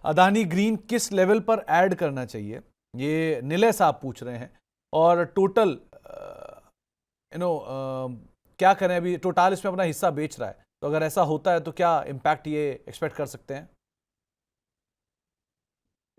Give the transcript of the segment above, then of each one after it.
Adani green किस level पर add करना चाहिए, ये निलय साहब पूछ रहे हैं। और टोटल क्या करें, अभी टोटल इसमें अपना हिस्सा बेच रहा है, तो अगर ऐसा होता है तो क्या इम्पैक्ट ये एक्सपेक्ट कर सकते हैं?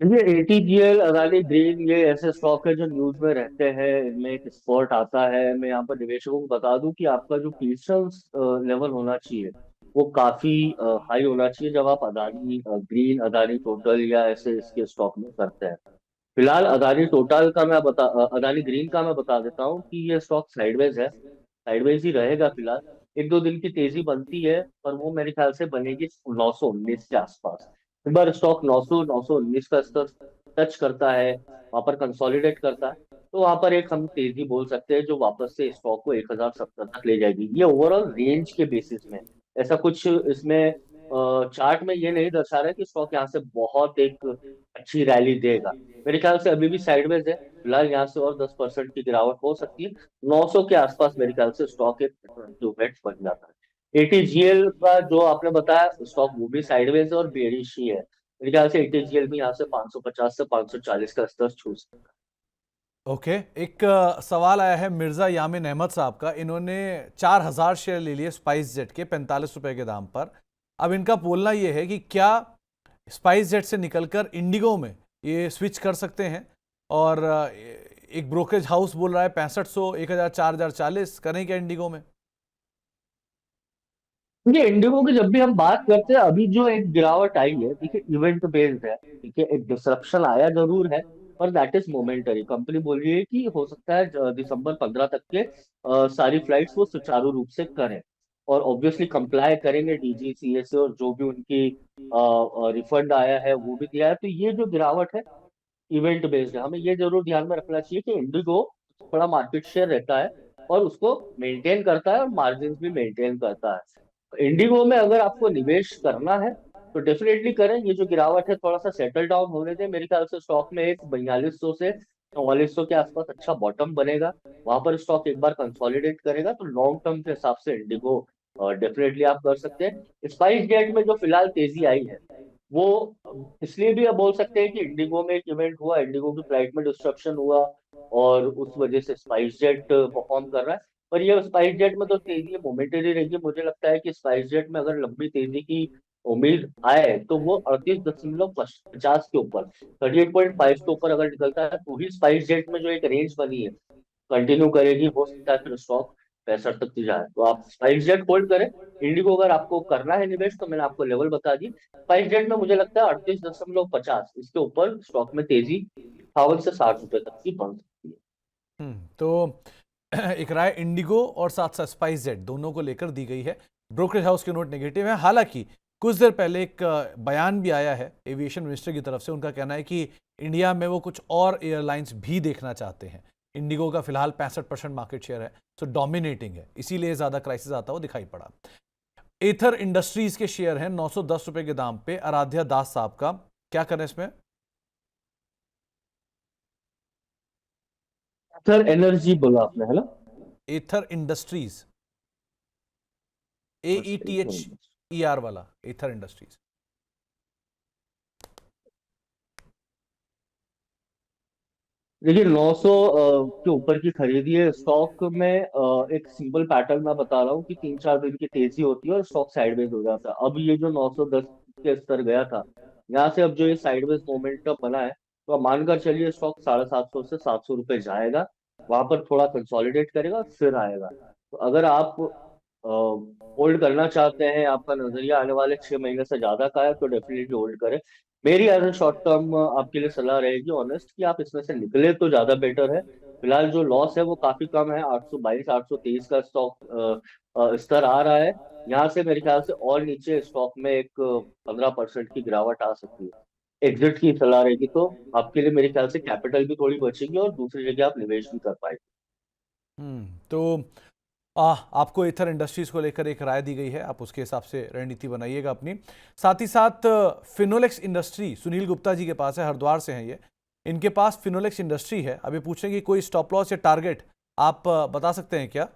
ये एटीजीएल, अदानी ग्रीन, ये ऐसे स्टॉक है जो न्यूज में रहते हैं। इनमें एक स्पॉट आता है। मैं यहाँ पर निवेशकों को बता दूं कि आपका जो पेशेंस लेवल होना चाहिए वो काफी हाई होना चाहिए जब आप अदानी ग्रीन, अदानी टोटल या ऐसे इसके स्टॉक में करते हैं। फिलहाल अदानी टोटल का अदानी ग्रीन का मैं बता देता हूँ कि ये स्टॉक साइडवेज है। साइडवेज ही रहेगा फिलहाल। एक दो दिन की तेजी बनती है, पर वो मेरे ख्याल से बनेगी 919 के आसपास। एक बार स्टॉक 919 का स्तर टच करता है, वहां पर कंसोलिडेट करता है, तो वहां पर एक हम तेजी बोल सकते हैं जो वापस से स्टॉक को 1070 तक ले जाएगी। ये ओवरऑल रेंज के बेसिस में, ऐसा कुछ इसमें चार्ट में ये नहीं दर्शा रहा है कि स्टॉक यहाँ से बहुत एक अच्छी रैली देगा। मेरे ख्याल से अभी भी साइडवेज है। फिलहाल यहाँ से और 10% की गिरावट हो सकती है। 900 के आसपास मेरे ख्याल से स्टॉक एक इम्प्रूवमेंट बन जाता है। एटीजीएल का जो आपने बताया स्टॉक, वो भी साइडवेज और बेरिश ही है। मेरे ख्याल से एटीजीएल भी यहाँ से 550 से 540 का स्तर छू सकता ओके, एक सवाल आया है मिर्ज़ा यामिन अहमद साहब का। इन्होंने 4,000 शेयर ले लिए स्पाइस जेट के 45 रुपए के दाम पर। अब इनका बोलना ये है कि क्या स्पाइस जेट से निकलकर इंडिगो में ये स्विच कर सकते हैं। और एक ब्रोकरेज हाउस बोल रहा है 6500, 1000, 4040 करें क्या इंडिगो में? है। ये इंडिगो की जब भी हम बात करते हैं, अभी जो एक गिरावट आई है, देखिए इवेंट बेस्ड है। देखिए एक डिसरप्शन आया जरूर है, पर दैट इज मोमेंटरी। कंपनी बोल रही है कि हो सकता है दिसंबर 15 तक के सारी फ्लाइट्स वो सुचारू रूप से करें, और ऑब्वियसली कंप्लाई करेंगे डीजीसीए से, और जो भी उनकी रिफंड आया है वो भी दिया है। तो ये जो गिरावट है इवेंट बेस्ड है। हमें ये जरूर ध्यान में रखना चाहिए कि इंडिगो थोड़ा मार्केट शेयर रहता है और उसको मेंटेन करता है और मार्जिन भी मेंटेन करता है। इंडिगो में अगर आपको निवेश करना है तो डेफिनेटली करें। ये जो गिरावट है थोड़ा सा सेटल डाउन होने दें। मेरे ख्याल से स्टॉक में एक 4200 से 4400 के आसपास अच्छा बॉटम बनेगा। वहां पर स्टॉक एक बार कंसोलिडेट करेगा तो लॉन्ग टर्म के हिसाब से इंडिगो डेफिनेटली आप कर सकते हैं। स्पाइस जेट में जो फिलहाल तेजी आई है वो इसलिए भी आप बोल सकते हैं कि इंडिगो में एक इवेंट हुआ, इंडिगो की फ्लाइट में डिस्ट्रप्शन हुआ, और उस वजह से स्पाइस जेट परफॉर्म कर रहा है। पर ये स्पाइस जेट में तो तेजी मोमेंटरी रहेगी। मुझे लगता है कि स्पाइस जेट में अगर लंबी तेजी की उम्मीद आए तो वो 38.50 के ऊपर, 38.5 के ऊपर अगर निकलता है तो ही स्पाइस जेट में जो एक रेंज बनी है कंटिन्यू करेगी। हो सकता है फिर स्टॉक 65 तक भी जाए। तो आप स्पाइस जेट होल्ड करें। इंडिगो अगर आपको करना है निवेश तो मैंने आपको लेवल बता दी। स्पाइस जेट में मुझे लगता है 38.50, इसके ऊपर स्टॉक में तेजी 58 से 60 रुपए तक की बढ़ सकती है। तो एक राय इंडिगो और साथ साथ स्पाइस जेट दोनों को लेकर दी गई है। ब्रोकरेज हाउस के नोट नेगेटिव है। हालांकि कुछ देर पहले एक बयान भी आया है एविएशन मिनिस्टर की तरफ से। उनका कहना है कि इंडिया में वो कुछ और एयरलाइंस भी देखना चाहते हैं। इंडिगो का फिलहाल 65% मार्केट शेयर है, तो डोमिनेटिंग है, इसीलिए ज्यादा क्राइसिस आता हुआ दिखाई पड़ा। एथर इंडस्ट्रीज के शेयर हैं 910 रुपए के दाम पे, आराध्या दास साहब का। क्या करें इसमें? सर एनर्जी बोला आपने, है ना? एथर इंडस्ट्रीज, AETHER वाला, एथर इंडस्ट्रीज। देखिए 900 के ऊपर की खरीदी है स्टॉक में। एक सिंपल पैटर्न मैं बता रहा हूँ कि 3-4 दिन की तेजी होती है और स्टॉक साइडवेज हो जाता है। अब ये जो 910 के स्तर गया था, यहाँ से अब जो ये साइडवेज मोमेंटम बना है, तो अब मानकर चलिए स्टॉक 750 से 700 रुपये जाएगा। वहां पर थोड़ा कंसोलिडेट करेगा फिर आएगा। तो अगर आप होल्ड करना चाहते हैं, आपका नजरिया आने वाले 6 महीने से ज्यादा का है, तो डेफिनेटली होल्ड करें। मेरी एज ए शॉर्ट टर्म आपके लिए सलाह रहेगी ऑनेस्ट कि आप इसमें से निकले तो ज्यादा बेटर है। फिलहाल जो लॉस है वो काफी कम है, 822 823 का स्टॉक स्तर आ रहा है। यहाँ से मेरे ख्याल से और नीचे स्टॉक में एक 15% की गिरावट आ सकती है। एग्जिट की सलाह रहेगी तो आपके लिए मेरे ख्याल से कैपिटल भी थोड़ी बचेगी और दूसरी जगह आप निवेश भी कर पाएंगे। तो आपको एथर इंडस्ट्रीज को लेकर एक राय दी गई है, आप उसके हिसाब से रणनीति बनाइएगा अपनी। साथ ही साथ फिनोलेक्स इंडस्ट्री, सुनील गुप्ता जी के पास है, हरिद्वार से हैं ये। इनके पास फिनोलेक्स इंडस्ट्री है। अभी पूछ रहे हैं कि कोई स्टॉप लॉस या टारगेट आप बता सकते हैं क्या?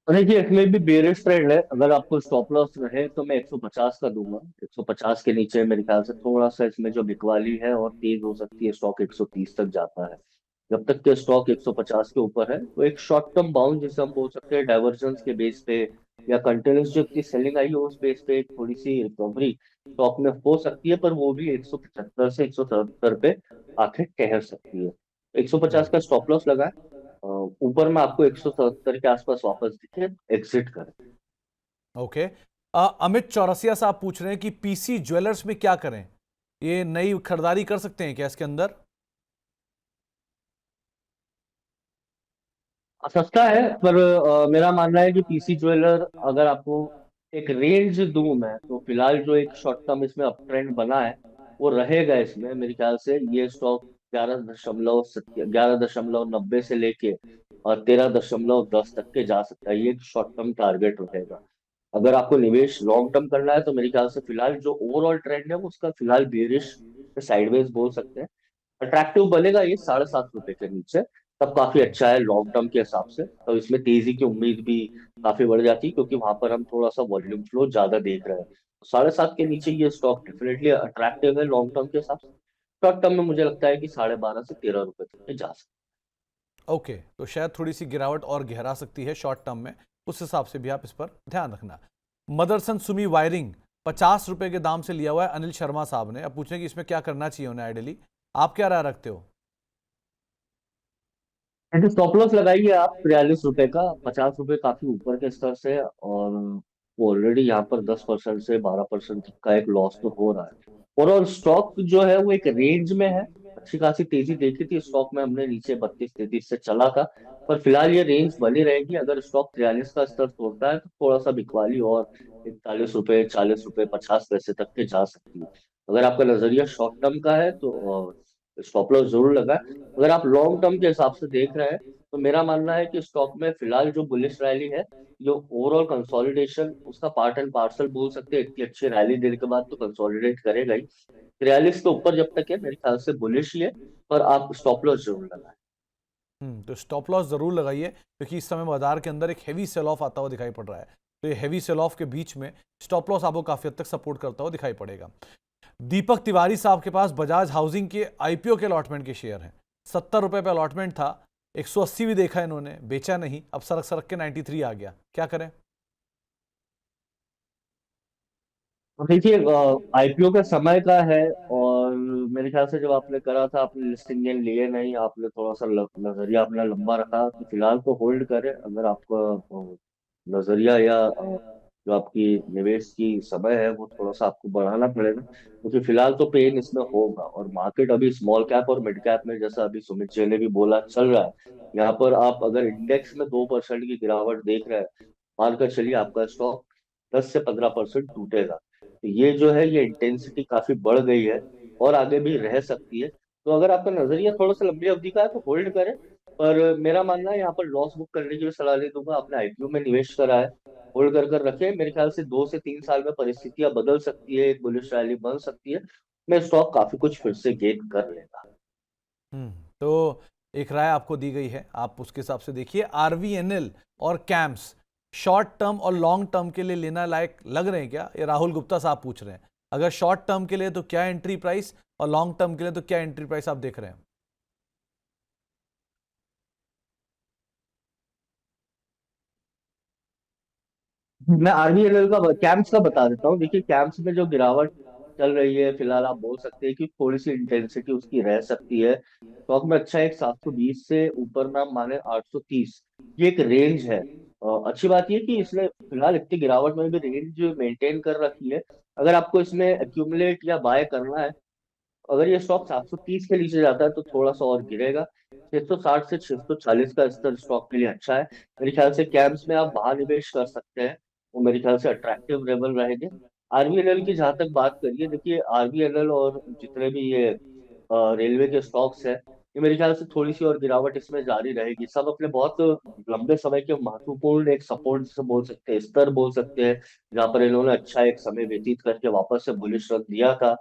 और देखिए इसमें भी बेरिश ट्रेंड है। अगर आपको स्टॉप लॉस रहे तो मैं 150 का दूंगा। 150 के नीचे मेरे ख्याल से थोड़ा सा इसमें जो बिकवाली है और तेज हो सकती है, स्टॉक 130 तक जाता है। जब तक के स्टॉक 150 के ऊपर है तो एक शॉर्ट टर्म बाउंस जिसे हम बोल सकते हैं डाइवर्जेंस के बेस पे, या कंटिन्यूस जो इतनी सेलिंग आई है उस बेस पे एक थोड़ी सी रिकवरी स्टॉक में हो सकती है, पर वो भी 175 से 177 पे आके ठहर सकती है। 150 का स्टॉप लॉस लगा है। ऊपर में आपको 177 के आसपास वापस दिखे, एग्जिट करें। ओके। अमित चौरसिया साहब पूछ रहे हैं कि पीसी ज्वेलर्स में क्या करें, ये नई खरीदारी कर सकते हैं क्या इसके अंदर? सस्ता है, पर मेरा मानना है कि पीसी ज्वेलर, अगर आपको एक रेंज दूं मैं, तो फिलहाल जो एक शॉर्ट टर्म इसमें अप ट्रेंड बना है वो रहेगा इसमें। मेरे ख्याल से ये स्टॉक 11.90 से लेके और 13.10 तक के जा सकता है। ये एक शॉर्ट टर्म टारगेट रहेगा। अगर आपको निवेश लॉन्ग टर्म करना है तो मेरे ख्याल से फिलहाल जो ओवरऑल ट्रेंड है वो उसका फिलहाल बेरिश साइडवेज बोल सकते हैं। अट्रैक्टिव बनेगा ये 7.5 रुपए के नीचे, तब काफी अच्छा है लॉन्ग टर्म के हिसाब से। तो इसमें तेजी की उम्मीद भी काफी बढ़ जाती है, क्योंकि वहां पर हम थोड़ा सा वॉल्यूम फ्लो ज्यादा देख रहे हैं। 7.5 के नीचे ये स्टॉक डेफिनेटली अट्रैक्टिव है लॉन्ग टर्म के हिसाब से। शॉर्ट टर्म में मुझे लगता है कि 12.5 से 13 रुपए तक के जा सकते ओके, तो शायद थोड़ी सी गिरावट और गहरा सकती है शॉर्ट टर्म में, उस हिसाब से भी आप इस पर ध्यान रखना। मदरसन सुमी वायरिंग 50 रुपए के दाम से लिया हुआ है अनिल शर्मा साहब ने। अब पूछ रहे हैं कि इसमें क्या करना चाहिए उन्हें आइडियली, आप क्या राय रखते हो? हैं। तो स्टॉप लॉस लगाइए आप 43 रुपए का। 50 रुपए काफी ऊपर के स्तर से, और वो ऑलरेडी यहाँ पर 10% से 12% का एक लॉस तो हो रहा है। ओवरऑल स्टॉक जो है वो एक रेंज में है। अच्छी खासी तेजी देखी थी स्टॉक में हमने, नीचे 32-33 से चला था। पर फिलहाल ये रेंज बनी रहेगी। अगर स्टॉक 43 का स्तर तोड़ता है तो थोड़ा सा बिकवाली और 41 रुपए, 40 रुपए, 50 पैसे तक के जा सकती है। अगर आपका नजरिया शॉर्ट टर्म का है तो स्टॉप लॉस जरूर लगा। अगर आप लॉन्ग टर्म के हिसाब से देख रहे हैं तो मेरा मानना है कि स्टॉक में फिलहाल जो बुलिश रैली है, जो ओवरऑल कंसोलिडेशन उसका पार्ट एंड पार्सल बोल सकते हैं। इतनी अच्छी रैली देने के बाद तो कंसोलिडेट करेगा ही। 43 के ऊपर जब तक है मेरे ख्याल से बुलिश ही है, पर आप स्टॉप लॉस जरूर लगाएं। तो स्टॉप लॉस जरूर लगाइए, क्योंकि इस समय बाजार के अंदर एक हैवी सेल ऑफ आता हुआ दिखाई पड़ रहा है। तो ये हैवी सेल ऑफ के बीच में स्टॉप लॉस आपको काफी हद तक सपोर्ट करता हुआ दिखाई पड़ेगा। दीपक तिवारी साहब के पास बजाज हाउसिंग के आईपीओ के अलॉटमेंट के शेयर हैं। 70 रुपए पे अलॉटमेंट था, 180 भी देखा इन्होंने, बेचा नहीं, अब सरक सरक के 93 आ गया, क्या करें? तो देखिए आईपीओ का समय का है, और मेरे ख्याल से जब आपने करा था आपने लिस्टिंग गेन लिए नहीं, आपने थोड़ा सा नजरिया अपना लंबा रखा, तो फिलहाल तो होल्ड करें। अगर आपका नजरिया या जो आपकी निवेश की समय है वो थोड़ा सा आपको बढ़ाना पड़ेगा, क्योंकि फिलहाल तो पेन इसमें होगा। और मार्केट अभी स्मॉल कैप और मिड कैप में, जैसा अभी सुमित जी ने भी बोला, चल रहा है। यहाँ पर आप अगर इंडेक्स में 2% की गिरावट देख रहे हैं, मानकर चलिए आपका स्टॉक 10 से 15% टूटेगा। तो ये जो है ये इंटेंसिटी काफी बढ़ गई है और आगे भी रह सकती है। तो अगर आपका नजरिया थोड़ा सा लंबी अवधि का है तो होल्ड करें। पर मेरा मानना है यहाँ पर लॉस बुक करने की भी सलाह नहीं दूंगा। आपने आईपीओ में निवेश करा है, होल्ड कर रखे। मेरे ख्याल से 2 से 3 साल में परिस्थितियां बदल सकती है, एक बुलिश रैली बन सकती है। मैं स्टॉक काफी कुछ फिर से गेन कर लेगा। तो एक राय आपको दी गई है, आप उसके हिसाब से देखिए। आरवीएनएल और कैम्स शॉर्ट टर्म और लॉन्ग टर्म के लिए लेना लायक लग रहे हैं क्या, ये राहुल गुप्ता साहब पूछ रहे हैं। अगर शॉर्ट टर्म के लिए तो क्या एंट्री प्राइस, और लॉन्ग टर्म के लिए तो क्या एंट्री प्राइस आप देख रहे हैं? मैं आरबीएलएल का कैंप्स का बता देता हूँ। देखिए कैंप्स में जो गिरावट चल रही है फिलहाल, आप बोल सकते हैं कि थोड़ी सी इंटेंसिटी उसकी रह सकती है। स्टॉक में अच्छा एक 720 से ऊपर ना माने 830, ये एक रेंज है। अच्छी बात ये कि इसने फिलहाल इतनी गिरावट में भी रेंज मेंटेन कर रखी है। अगर आपको इसमें एक्यूमुलेट या बाय करना है, अगर ये स्टॉक 730 के नीचे जाता है तो थोड़ा सा और गिरेगा। 660 से 640 का स्तर स्टॉक के लिए अच्छा है। मेरे ख्याल से कैम्स में आप वहां निवेश कर सकते हैं, वो मेरे ख्याल से अट्रैक्टिव लेवल रहेंगे। आरबीएनएल की जहां तक बात करिए, देखिए आरबीएनएल और जितने भी ये रेलवे के स्टॉक्स है, ये मेरे ख्याल से थोड़ी सी और गिरावट इसमें जारी रहेगी। सब अपने बहुत लंबे समय के महत्वपूर्ण एक सपोर्ट से बोल सकते हैं, स्तर बोल सकते हैं, जहां पर इन्होंने अच्छा एक समय व्यतीत करके वापस से बुलिश रन दिया था,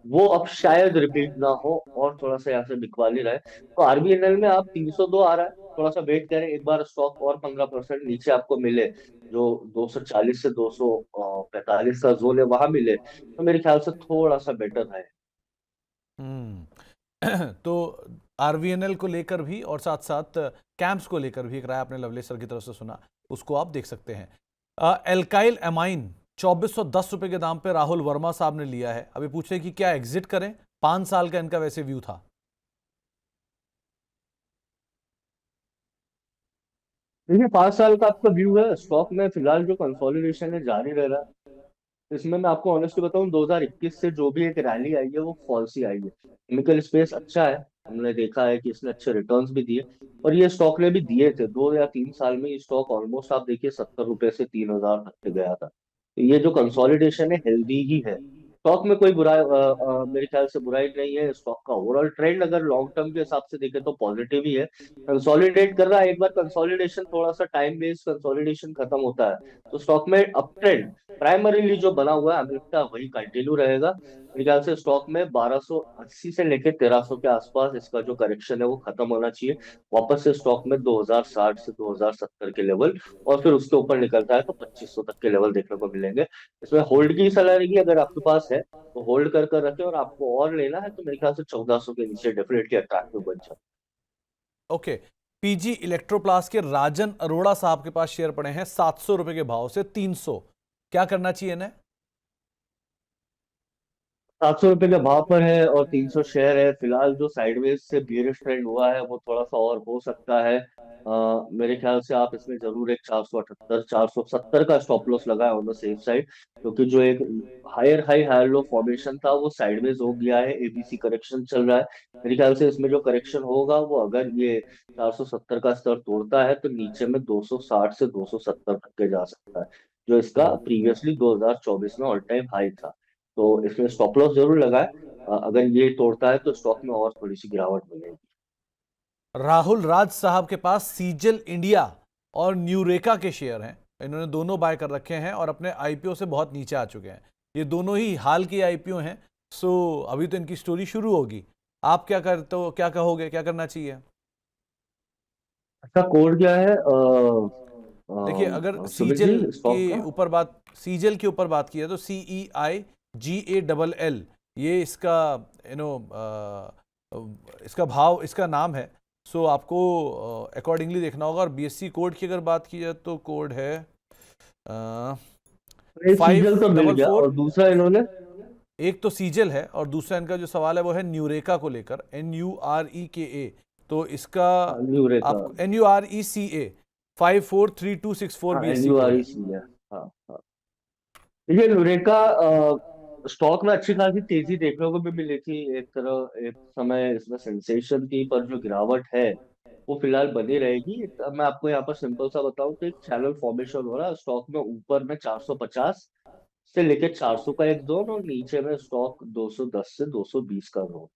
वो अब शायद रिपीट ना हो और थोड़ा सा यहाँ से बिकवाली रहे। तो आरबीएनएल में आप 302 आ रहा है, थोड़ा सा वेट करें, एक बार स्टॉक और 15% नीचे आपको मिले, जो 240 से 245 का जोन है वहां मिले, तो मेरे ख्याल से थोड़ा सा बेटर है। तो आरवीएनएल को लेकर भी और साथ साथ कैंप्स को लेकर भी एक राय आपने लवली सर की तरफ से सुना, उसको आप देख सकते हैं। एल्काइल एमाइन 2410 रुपए के दाम पे राहुल वर्मा साहब ने लिया है। अभी पूछ रहे हैं कि क्या एग्जिट करें, 5 साल का इनका वैसे व्यू था। देखिए 5 साल का आपका व्यू है स्टॉक में, फिलहाल जो कंसोलिडेशन है जारी रह रहा है। इसमें मैं आपको ऑनेस्टली बताऊं, 2021 से जो भी एक रैली आई है वो फॉल्स ही आई है। केमिकल स्पेस अच्छा है, हमने देखा है कि इसने अच्छे रिटर्न्स भी दिए, और ये स्टॉक ने भी दिए थे। 2 या 3 साल में ये स्टॉक ऑलमोस्ट आप देखिए 70 रुपए से 3,000 तक के गया था। तो ये जो कंसोलिडेशन है हेल्दी ही है। स्टॉक में कोई मेरे ख्याल से बुराई नहीं है। स्टॉक का ओवरऑल ट्रेंड अगर लॉन्ग टर्म के हिसाब से देखें तो पॉजिटिव ही है। कंसोलिडेट कर रहा है, एक बार कंसोलिडेशन, थोड़ा सा टाइम बेस्ड कंसोलिडेशन खत्म होता है तो स्टॉक में अप ट्रेंड प्राइमरीली जो बना हुआ है अमेरिका वही कंटिन्यू रहेगा। मेरे ख्याल से स्टॉक में 1280 से लेकर 1300 के आसपास इसका जो करेक्शन है वो खत्म होना चाहिए। वापस से स्टॉक में 2060 से 2070 के लेवल, और फिर उसके ऊपर निकलता है तो 2500 तक के लेवल देखने को मिलेंगे। इसमें होल्ड की सलाह रहेगी, अगर आपके पास है तो होल्ड कर रखें, और आपको और लेना है तो मेरे ख्याल से 1400 के नीचे डेफिनेटली अट्रैक्टिव बन जाए। ओके। पीजी इलेक्ट्रोप्लास्ट के राजन अरोड़ा साहब के पास शेयर पड़े हैं 700 रुपए के भाव से 300, क्या करना चाहिए इन्हें? 700 रुपए के भाव पर है और 300 शेयर है। फिलहाल जो साइडवेज से बियरिश ट्रेंड हुआ है वो थोड़ा सा और हो सकता है। मेरे ख्याल से आप इसमें जरूर एक 478 470 का स्टॉप लॉस लगाए ऑन द सेफ साइड, क्योंकि जो एक higher high higher low formation था वो साइडवेज हो गया है, एबीसी करेक्शन चल रहा है। मेरे ख्याल से इसमें जो करेक्शन होगा वो अगर ये 470 का स्तर तोड़ता है तो नीचे में 260 से 270 तक के जा सकता है, जो इसका प्रीवियसली 2024 में ऑल टाइम हाई था। तो इसमें स्टॉप लॉस जरूर लगाए। अगर ये तोड़ता है तो स्टॉक में और थोड़ी सी गिरावट मिलेगी। राहुल राज साहब के पास सीजल इंडिया और न्यूरेका के शेयर हैं। इन्होंने दोनों बाय कर रखे हैं और अपने आईपीओ से बहुत नीचे आ चुके हैं। ये दोनों ही हाल के आईपीओ हैं। सो अभी तो इनकी स्टोरी शुरू होगी। आप क्या करते हो, क्या कहोगे, क्या करना चाहिए? अच्छा, कोड क्या है देखिए, अगर सुमित जी सीजल के स्टॉक का? ऊपर बात सीजल के ऊपर बात की है तो CEIGALL, ये इसका यू नो इसका भाव, इसका नाम है। सो आपको अकॉर्डिंगली देखना होगा। और बीएससी कोड की अगर बात की जाए तो कोड है एक फाइव सीजल तो मिल डबल गया, फोर और दूसरा इन्होंने एक तो सीजल है और दूसरा इनका जो सवाल है वो है न्यूरेका को लेकर, NUREKA। तो इसका न्यूरेका। आपको NURECA 543264 हाँ बीएससी कोड है। NUREC है। हाँ हाँ। देखिए न्यूरेका स्टॉक में अच्छी खासी तेजी देखने को भी मिली थी। एक तरह एक समय इसमें सेंसेशन थी, पर जो गिरावट है वो फिलहाल बनी रहेगी। मैं आपको यहाँ पर सिंपल सा बताऊं कि एक चैनल फॉर्मेशन हो रहा है स्टॉक में, ऊपर में 450 से लेके 400 का एक जोन, और नीचे में स्टॉक 210 से 220 का जोन।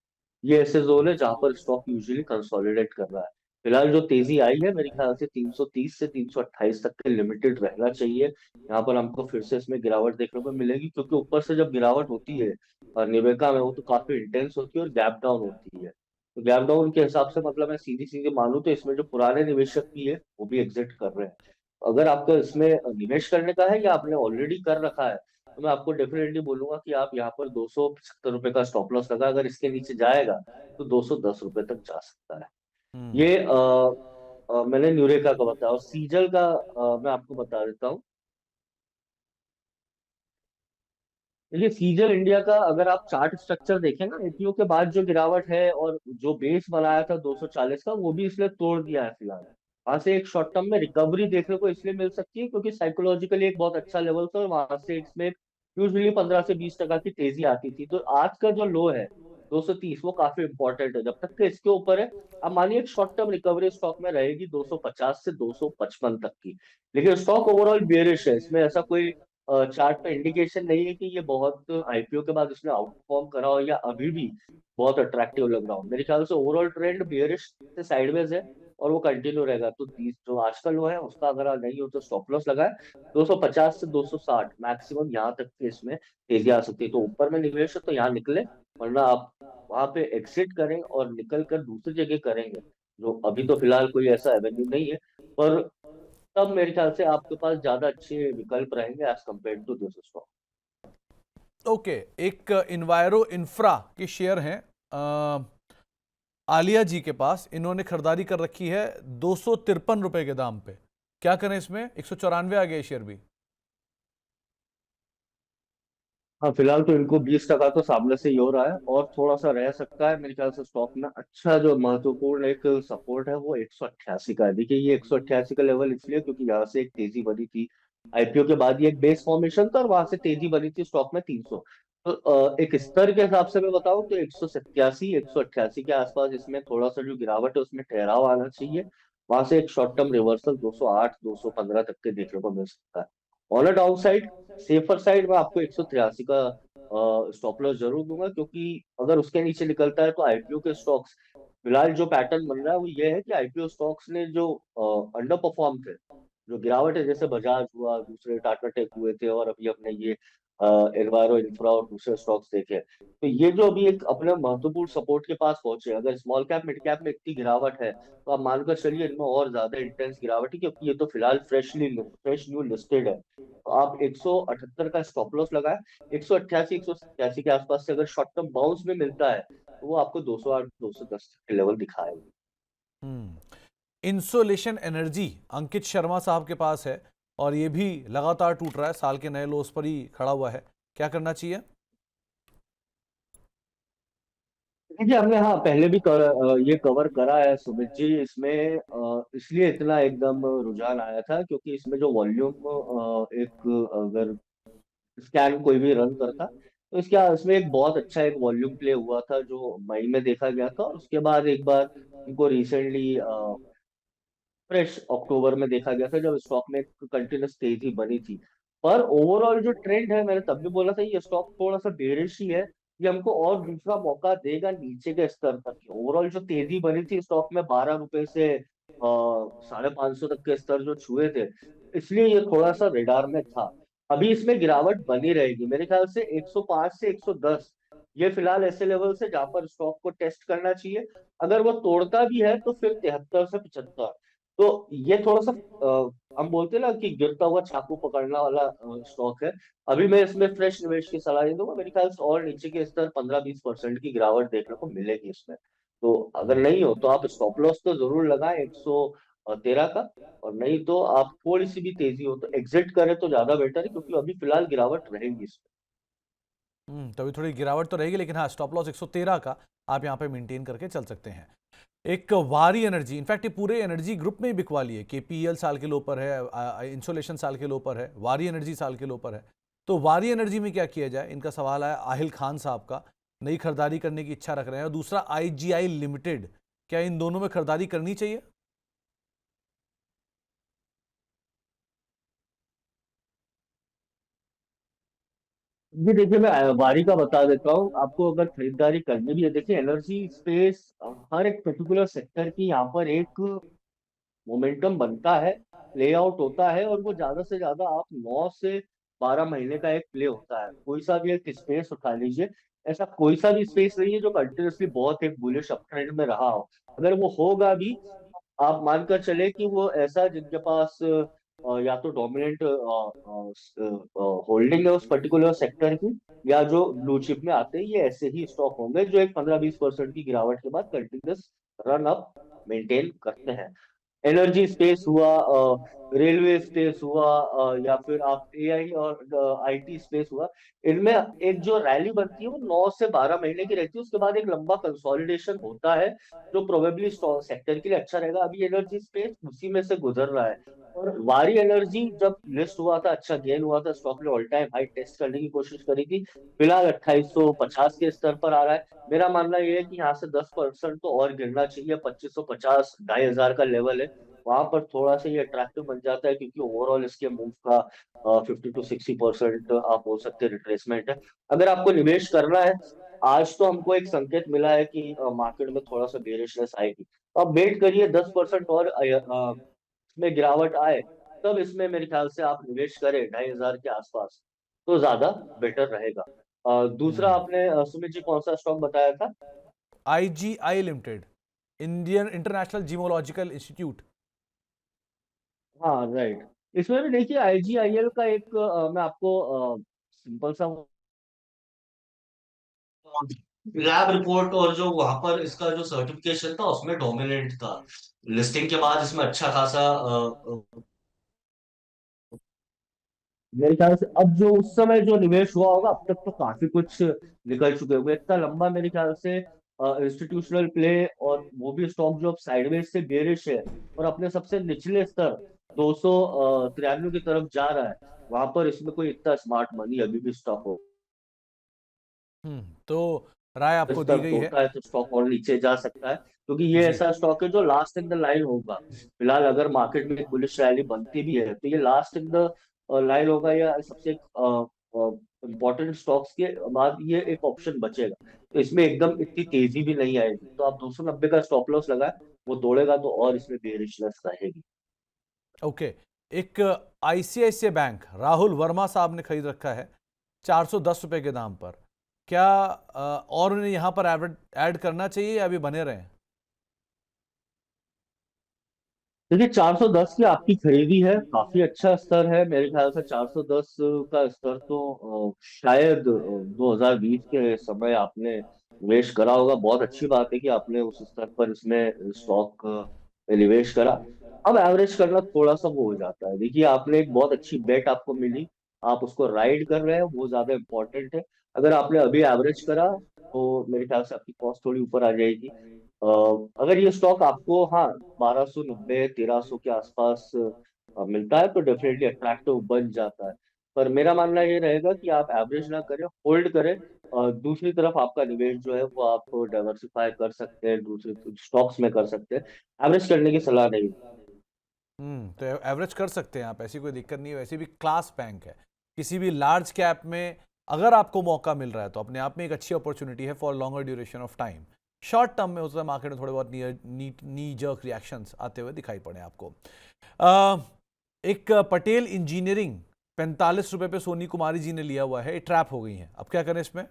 ये ऐसे जोन है जहां पर स्टॉक यूजुअली कंसोलिडेट कर रहा है। फिलहाल जो तेजी आई है मेरे ख्याल से 330 से 328 तक के लिमिटेड रहना चाहिए। यहाँ पर हमको फिर से इसमें गिरावट देखने को मिलेगी, क्योंकि ऊपर से जब गिरावट होती है और निवेका में वो तो काफी इंटेंस होती है और गैप डाउन होती है। तो गैप डाउन के हिसाब से मतलब मैं सीधी सीधी मानूं तो इसमें जो पुराने निवेशक भी है वो भी एग्जिट कर रहे हैं। अगर आपको इसमें निवेश करने का है या आपने ऑलरेडी कर रखा है, तो मैं आपको डेफिनेटली बोलूंगा कि आप यहाँ पर 275 रुपए का स्टॉप लॉस लगा। अगर इसके नीचे जाएगा तो 210 रुपए तक जा सकता है। हम्म। ये मैंने न्यूरेका का बताया, और सीजल का मैं आपको बता देता हूँ। देखिए सीजल इंडिया का अगर आप चार्ट स्ट्रक्चर देखें ना, एपीओ के बाद जो गिरावट है और जो बेस बनाया था 240 का, वो भी इसने तोड़ दिया है फिलहाल। वहां से एक शॉर्ट टर्म में रिकवरी देखने को इसलिए मिल सकती है क्योंकि साइकोलॉजिकली एक बहुत अच्छा लेवल था, और वहां से इसमें यूजली 15 से 20 टका की तेजी आती थी। तो आज का जो लो है 230, वो काफी इंपॉर्टेंट है। जब तक के इसके ऊपर है, अब मानिए एक शॉर्ट टर्म रिकवरी स्टॉक में रहेगी 250 से 255 तक की, लेकिन स्टॉक ओवरऑल बेरिश है। इसमें ऐसा कोई चार्ट पे इंडिकेशन नहीं है कि ये बहुत आईपीओ के बाद इसने आउटफॉर्म करा हो या अभी भी बहुत अट्रैक्टिव लग रहा हो। मेरे ख्याल से ओवरऑल ट्रेंड बियरिश से साइडवेज है और वो कंटिन्यू रहेगा। तो 30 जो आज का लो है उसका अगर आप नहीं हो तो स्टॉप लॉस लगाए। 250 से 260 मैक्सिमम यहाँ तक के इसमें तेजी आ सकती है। तो ऊपर में निवेश है तो यहाँ निकले, वरना आप वहां पे एग्जिट करें और निकल कर दूसरी जगह करेंगे जो अभी तो फिलहाल कोई ऐसा एवेन्यू नहीं है, पर तब मेरे ख्याल से आपके पास ज्यादा अच्छे विकल्प रहेंगे as compare to this stock. Okay, एक इन्वायरो इंफ्रा के शेयर हैं आलिया जी के पास, इन्होंने खरीदारी कर रखी है 253 रुपए के दाम पे। क्या करें इसमें? 194 आ गया शेयर भी। हाँ, फिलहाल तो इनको 20% तो सामने से ही हो रहा है, और थोड़ा सा रह सकता है मेरे ख्याल से स्टॉक में। अच्छा, जो महत्वपूर्ण एक सपोर्ट है वो 188 का है। देखिए, ये 188 का लेवल इसलिए क्योंकि यहाँ से एक तेजी बनी थी आईपीओ के बाद, ये एक बेस फॉर्मेशन था और वहां से तेजी बनी थी स्टॉक में 300। तो एक स्तर के हिसाब से मैं बताऊं तो 187 188 के आसपास इसमें थोड़ा सा जो गिरावट है उसमें ठहराव आना चाहिए। वहां से एक शॉर्ट टर्म रिवर्सल 208 215 तक के देखने को मिल सकता है। On a down side, safer side में आपको 183 का स्टॉप लॉस जरूर दूंगा, क्योंकि अगर उसके नीचे निकलता है तो आईपीओ के स्टॉक्स, फिलहाल जो पैटर्न बन रहा है वो ये है कि आईपीओ स्टॉक्स ने जो अंडर परफॉर्म थे, जो गिरावट है, जैसे बजाज हुआ, दूसरे टाटा टेक हुए थे, और अभी अपने ये एनवायरो इंफ्रा और दूसरे स्टॉक्स देखे, तो ये जो अभी एक अपने महत्वपूर्ण सपोर्ट के पास पहुंचे, अगर स्मॉल कैप मिड कैप में इतनी गिरावट है तो आप मानकर चलिए इनमें और ज्यादा इंटेंस गिरावट है, क्योंकि ये तो फिलहाल फ्रेश न्यू लिस्टेड है। तो आप 178 का स्टॉप लॉस लगाए, 188 187 के आसपास से अगर शॉर्ट टर्म बाउंस में मिलता है तो वो आपको 208 210 के लेवल दिखाएगा। इंसोलेशन एनर्जी अंकित शर्मा साहब के पास है, और ये भी लगातार टूट रहा है, साल के नए लोस पर ही खड़ा हुआ है। क्या करना चाहिए? देखिए, हमने हाँ पहले भी ये कवर करा है सुमित जी। इसमें इसलिए इतना एकदम रुझान आया था क्योंकि इसमें जो वॉल्यूम, एक अगर स्कैन कोई भी रन करता तो इसमें एक बहुत अच्छा एक वॉल्यूम प्ले हुआ था जो मई में देखा गया था, और उसके बाद एक बार इनको रिसेंटली फ्रेश अक्टूबर में देखा गया था जब स्टॉक में कंटिन्यूस तेजी बनी थी। पर ओवरऑल जो ट्रेंड है, मैंने तब भी बोला था ये स्टॉक थोड़ा सा बेरिश ही है, ये हमको और दूसरा मौका देगा नीचे के स्तर तक की। ओवरऑल जो तेजी बनी थी स्टॉक में 12 रुपए से 550 तक के स्तर जो छुए थे, इसलिए ये थोड़ा सा रेडार में था। अभी इसमें गिरावट बनी रहेगी मेरे ख्याल से 105 से 110, ये फिलहाल ऐसे लेवल से जहां पर स्टॉक को टेस्ट करना चाहिए। अगर वो तोड़ता भी है तो फिर 73 से 75। तो ये थोड़ा सा हम बोलते हैं ना कि गिरता हुआ चाकू पकड़ना वाला स्टॉक है। अभी मैं इसमें फ्रेश निवेश की सलाह नहीं दूंगा, मेरे ख्याल से और नीचे के स्तर 15-20% की गिरावट देखने को मिलेगी इसमें। तो अगर नहीं हो तो आप स्टॉप लॉस तो जरूर लगाएं 113 का, और नहीं तो आप थोड़ी सी भी तेजी हो तो एग्जिट करें तो ज्यादा बेटर है, क्योंकि अभी फिलहाल गिरावट रहेगी इसमें। तभी थोड़ी गिरावट तो रहेगी, लेकिन हाँ, स्टॉप लॉस 113 का आप यहाँ पे मेंटेन करके चल सकते हैं। एक वारी एनर्जी, इनफैक्ट ये पूरे एनर्जी ग्रुप में ही बिकवा लिए। केपीएल साल के लो पर है, इंसोलेशन साल के लो पर है, वारी एनर्जी साल के लो पर है। तो वारी एनर्जी में क्या किया जाए, इनका सवाल है आहिल खान साहब का। नई खरीदारी करने की इच्छा रख रहे हैं। और दूसरा आईजीआई लिमिटेड, क्या इन दोनों में खरीदारी करनी चाहिए? ये देखिए, मैं वारी का बता देता हूँ आपको, अगर खरीदारी करनी भी है। देखिए, एनर्जी स्पेस, हर एक पर्टिकुलर सेक्टर की यहाँ पर एक मोमेंटम बनता है, प्ले आउट होता है, और वो ज्यादा से ज्यादा आप 9 से 12 महीने का एक प्ले होता है। कोई सा भी एक स्पेस उठा लीजिए, ऐसा कोई सा भी स्पेस नहीं है जो कंटिन्यूसली बहुत एक बुलिश अप ट्रेंड में रहा हो। अगर वो होगा भी, आप मानकर चले कि वो ऐसा जिनके पास या तो डोमिनेंट होल्डिंग है उस पर्टिकुलर सेक्टर की, या जो ब्लू चिप में आते हैं, ये ऐसे ही स्टॉक होंगे जो एक 15-20% की गिरावट के बाद कंटिन्यूस रन अप मेंटेन करते हैं। एनर्जी स्पेस हुआ, रेलवे स्पेस हुआ, या फिर आप एआई और आईटी स्पेस हुआ, इनमें एक जो रैली बनती है वो 9 से 12 महीने की रहती है, उसके बाद एक लंबा कंसोलिडेशन होता है जो प्रोबेबली सेक्टर के लिए अच्छा रहेगा। अभी एनर्जी स्पेस उसी में से गुजर रहा है। और वारी एनर्जी जब लिस्ट हुआ था, अच्छा गेन हुआ था, स्टॉक ने ऑल टाइम हाई टेस्ट करने की कोशिश करी थी, फिलहाल 2850 के स्तर पर आ रहा है। मेरा मानना यह है कि यहाँ से 10% तो और गिरना चाहिए, 2550 2500 का लेवल है, वहां पर थोड़ा सा ये अट्रैक्टिव बन जाता है, क्योंकि ओवरऑल इसके मूव का 50 to 60% आप बोल सकते हैं रिट्रेसमेंट है। अगर आपको निवेश करना है, आज तो हमको एक संकेत मिला है कि मार्केट में थोड़ा सा बेरिशनेस आएगी, तो आप वेट करिए 10% और इसमें गिरावट आए, तब इसमें मेरे ख्याल से आप निवेश करें 2500 के आसपास, तो ज्यादा बेटर रहेगा। दूसरा आपने सुमित जी कौन सा स्टॉक बताया था? IGI limited. Indian international geological institute. हाँ राइट। इसमें भी देखिए आईजीआईएल का एक मैं आपको सिंपल सा लैब रिपोर्ट और जो वहां पर इसका जो सर्टिफिकेशन था उसमें डोमिनेंट था। लिस्टिंग के बाद इसमें अच्छा खासा मेरे ख्याल से अब जो उस समय जो निवेश हुआ होगा अब तक तो काफी कुछ निकल चुके होंगे। इतना लंबा मेरे ख्याल से इंस्टीट्यूशनल प्ले, और वो भी स्टॉक जो अब साइडवेज से बेरिश है और अपने सबसे निचले स्तर 293 की तरफ जा रहा है, वहां पर इसमें कोई इतना स्मार्ट मनी अभी भी स्टॉक हो तो राय आपको दी स्तर गई है। तोड़ता है तो स्टॉक और नीचे जा सकता है, क्योंकि ये जी। ऐसा स्टॉक है जो लास्ट इन द लाइन होगा। फिलहाल अगर मार्केट में बुलिश रैली बनती भी है तो ये लास्ट इन द लाइन होगा, या सबसे इम्पोर्टेंट स्टॉक्स के बाद ये एक ऑप्शन बचेगा। तो इसमें एकदम इतनी तेजी भी नहीं आएगी, तो आप 290 का स्टॉप लॉस लगाए, वो तोड़ेगा तो और इसमें बेरिशनेस रहेगी। ओके। एक आईसीआईसीआई बैंक राहुल वर्मा साहब ने खरीद रखा है 410 रुपए के दाम पर। क्या और उन्हें यहां पर ऐड करना चाहिए या अभी बने रहें? देखिए 410 की आपकी खरीदी है, काफी अच्छा स्तर है मेरे ख्याल से। 410 का स्तर तो शायद 2020 के समय आपने निवेश करा होगा। बहुत अच्छी बात है कि आपने उस स्तर पर इसमें स्टॉक में निवेश करा। अब एवरेज करना थोड़ा सा वो हो जाता है। देखिए आपने एक बहुत अच्छी बेट आपको मिली, आप उसको राइड कर रहे हैं, वो ज्यादा इंपॉर्टेंट है। अगर आपने अभी एवरेज करा तो मेरे ख्याल से आपकी कॉस्ट थोड़ी ऊपर आ जाएगी। अ, अगर ये स्टॉक आपको, हाँ, 1290 1300 के आसपास मिलता है तो डेफिनेटली अट्रैक्टिव बन जाता है। पर मेरा मानना ये रहेगा कि आप एवरेज ना करें, होल्ड करें। दूसरी तरफ आपका निवेश जो है वो आप डाइवर्सिफाई कर सकते हैं, दूसरे स्टॉक्स में कर सकते हैं। एवरेज करने की सलाह नहीं। तो एवरेज कर सकते हैं आप, ऐसी कोई दिक्कत नहीं है। वैसे भी क्लास बैंक है, किसी भी लार्ज कैप में अगर आपको मौका मिल रहा है तो अपने आप में एक अच्छी अपॉर्चुनिटी है for longer duration of time. Short term में होता है मार्केट में थोड़े बहुत नी जर्क रिएक्शंस आते हुए दिखाई पड़े आपको। अ, एक पटेल इंजीनियरिंग 45 रुपए पे सोनी कुमारी जी ने लिया हुआ है, ट्रैप हो गई है, अब क्या करें इसमें?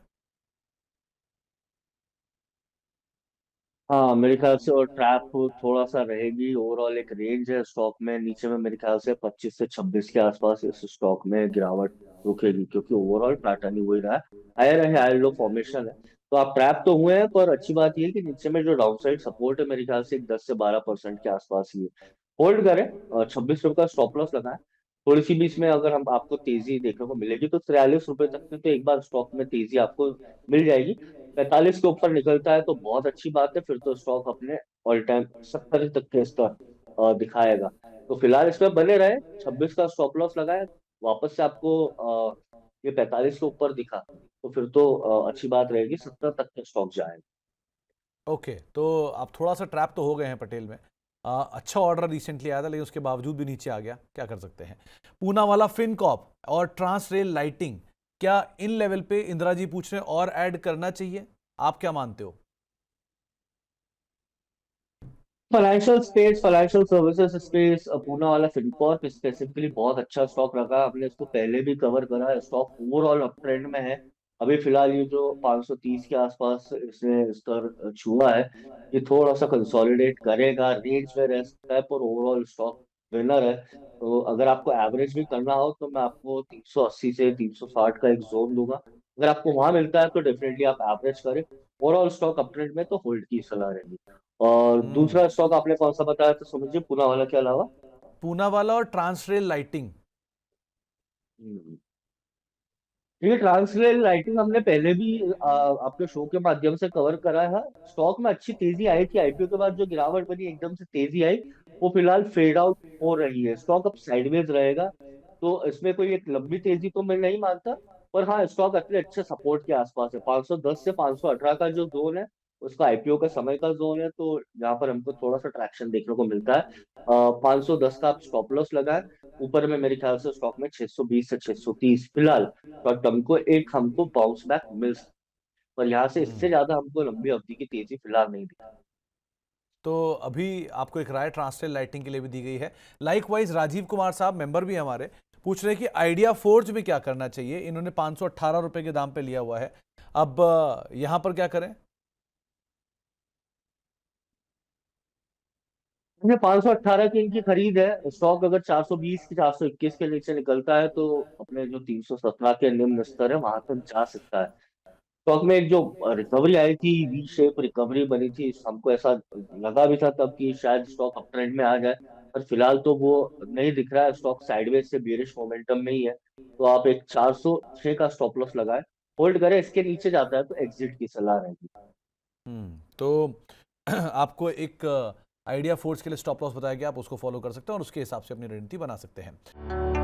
हाँ मेरे ख्याल से, और ट्रैप थोड़ा सा रहेगी। ओवरऑल एक रेंज है स्टॉक में, नीचे में मेरे ख्याल से 25 से 26 के आसपास इस स्टॉक में गिरावट रुकेगी, क्योंकि ओवरऑल पैटर्न ही वही रहा है। हायर है, हायर लो फॉर्मेशन है। तो आप ट्रैप तो हुए हैं, पर अच्छी बात यह है कि नीचे में जो डाउनसाइड सपोर्ट है मेरे ख्याल से एक 10 से 12% के आसपास ही है। होल्ड करें, 26 रुपये का स्टॉप लॉस लगाएं। थोड़ी सी भी इसमें अगर हम आपको तेजी देखने को मिलेगी तो 43 रुपये तक की तो एक बार स्टॉक में तेजी आपको मिल जाएगी। 45 के ऊपर निकलता है तो बहुत अच्छी बात है, फिर तो स्टॉक अपने ऑल टाइम 70 तक के स्तर दिखाएगा। तो फिलहाल इसमें बने रहे, 26 का स्टॉप लॉस लगाए। वापस से आपको ये 45 के ऊपर दिखा तो फिर तो अच्छी बात रहेगी, 70 तक के स्टॉक जाए। ओके, तो आप थोड़ा सा ट्रैप तो हो गए हैं पटेल में। अच्छा ऑर्डर रिसेंटली आया था लेकिन उसके बावजूद भी नीचे आ गया, क्या कर सकते हैं। पूना वाला फिनकॉप और ट्रांस रेल लाइटिंग, क्या इन लेवल पे इंदिरा जी पूछ रहे हैं और ऐड करना चाहिए? आप क्या मानते हो? Financial space, financial services space, Poona वाला फिनकॉर्प स्पेसिफिकली बहुत अच्छा स्टॉक रखा है। हमने इसको पहले भी कवर करा है। स्टॉक ओवरऑल अप ट्रेंड में है। अभी फिलहाल ये जो 530 के आसपास इसने स्तर छुआ है, ये थोड़ा सा कंसोलिडेट करेगा, रेंज में रह सकता है, पर ओवरऑल स्टॉक विनर है। तो अगर आपको एवरेज भी करना हो तो मैं आपको 380 से 360 का एक जोन दूंगा। अगर आपको वहां मिलता है तो डेफिनेटली आप एवरेज करें। ओवरऑल स्टॉक अप ट्रेंड में तो होल्ड की सलाह रहेगी। और हम्म। दूसरा स्टॉक आपने कौन सा बताया तो समझिए, पूना वाला के अलावा। पूना वाला और ट्रांस रेल लाइटिंग। हम्म। ये ट्रांसलेट राइटिंग हमने पहले भी आपके शो के माध्यम से कवर करा है। स्टॉक में अच्छी तेजी आई थी, आईपीओ के बाद जो गिरावट बनी, एकदम से तेजी आई, वो फिलहाल फेड आउट हो रही है। स्टॉक अब साइडवेज रहेगा, तो इसमें कोई एक लंबी तेजी तो मैं नहीं मानता। पर हाँ, स्टॉक अपने अच्छे सपोर्ट के आसपास है। 510 से 518 का जो जोन है उसका आईपीओ का समय का जोन है, तो यहाँ पर हमको थोड़ा सा ट्रैक्शन देखने को मिलता है। 510 का आप स्टॉप लॉस लगाएं। ऊपर में मेरे ख्याल से स्टॉक में 620 से 630 फिलहाल शॉर्ट टर्म को एक हमको बाउंस बैक मिल सकता है। पर यहाँ से इससे ज्यादा हमको लंबी अवधि की तेजी फिलहाल नहीं दिखती। तो अभी आपको एक राय ट्रांसलेट लाइटिंग के लिए भी दी गई है। लाइकवाइज राजीव कुमार साहब मेंबर भी हैं हमारे, पूछ रहे हैं कि आइडिया फोर्ज में क्या करना चाहिए। इन्होंने 518 रुपए के दाम पे लिया हुआ है, अब यहां पर क्या करें? ये 518 की इनकी खरीद है। स्टॉक अगर 420 की 421 के नीचे निकलता है तो अपने जो 317 के निम्न स्तर है वहां तक जा सकता है। स्टॉक में एक जो रिकवरी आई थी, वी शेप रिकवरी बनी थी, हमको ऐसा लगा भी था तब कि शायद स्टॉक अप ट्रेंड में आ जाए, पर फिलहाल तो वो नहीं दिख रहा है। स्टॉक साइडवेज से बेरिश मोमेंटम में ही है। तो आप एक 406 का स्टॉप लॉस लगाए, होल्ड करें, इसके नीचे जाता है तो एग्जिट की सलाह रहेगी। तो आपको एक आइडिया फोर्स के लिए स्टॉप लॉस बताया गया, आप उसको फॉलो कर सकते हैं और उसके हिसाब से अपनी रणनीति बना सकते हैं।